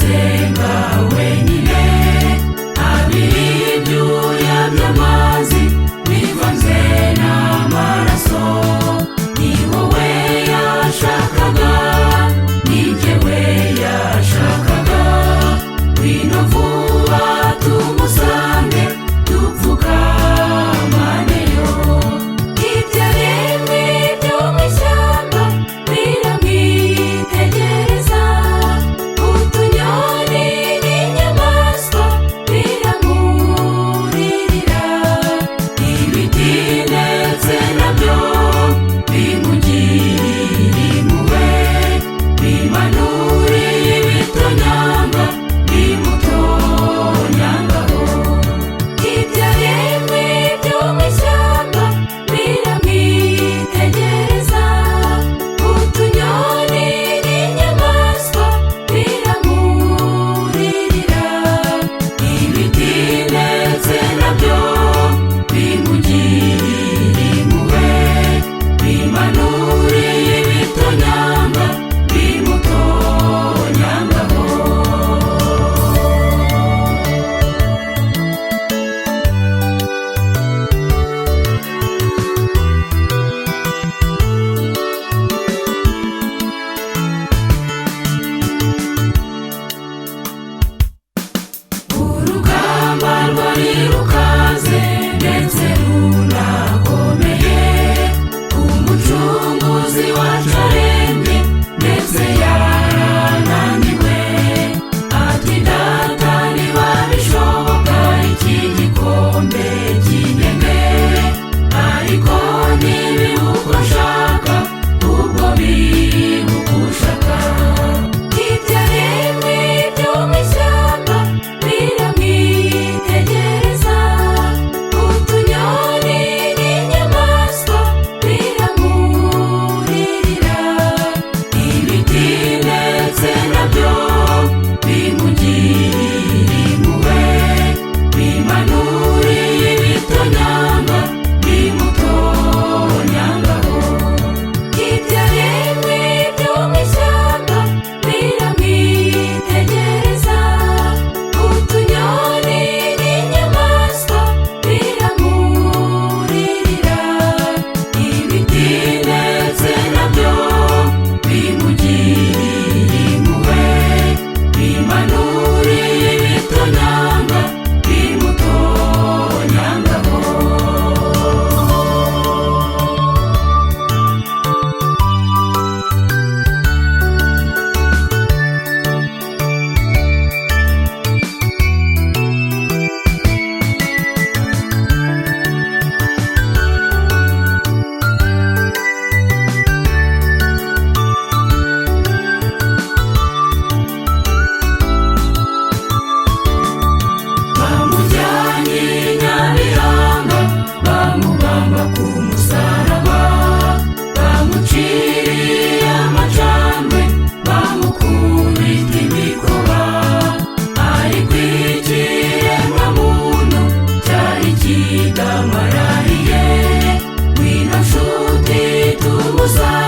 asenga wenyine, abira ibyuya by'amazi bivanze n'amaraso. Ni wowe yashakaga, ni jyewe yashakaga, ngwino vuba tumusange dupfukamaneyo. Ibyaremwe byo mu ishyamba biramwitegereza, utunyoni n'inyamaswa biramuririra, ibiti ndetse nabyo bimugirira impuhwe, bimanuriye ibitonyanga bimutonyangaho. Ibyaremwe byo mu ishyamba biramwitegereza, utunyoni n'inyamaswa biramuririra, ibiti ndetse nabyo bimugirira impuhwe, bimanuriye ibitonyanga bimutonyangaho. Urugamba rwari rukaze ndetse runakomeye, umucunguzi wacu arembye ndetse yarananiwe. Ati data niba bishoboka iki gikombe kinyenge, ariko nibiba uko nshaka ubwo biba uko ushaka. Ibyaremwe byo mu ishyamba biramwitegereza, utunyoni n'inyamaswa biramuririra, ibiti ndetse nabyo bimugirira impuhwe, bimanuriye ibitonyanga bimutonyangaho. Ibyaremwe byo mu ishyamba biramwitegereza, utunyoni n'inyamaswa biramuririra, ibiti ndetse nabyo bimugirira impuhwe, bimanuriye ibitonyanga bimutonyangaho. Bamujyanye i Nyabihanga, bamubamba ku musaraba, bamuciriye amacandwe, bamukubita imikoba, ariko ikiremwamuntu cyari kidamarariye. Ngwino nshuti tumusange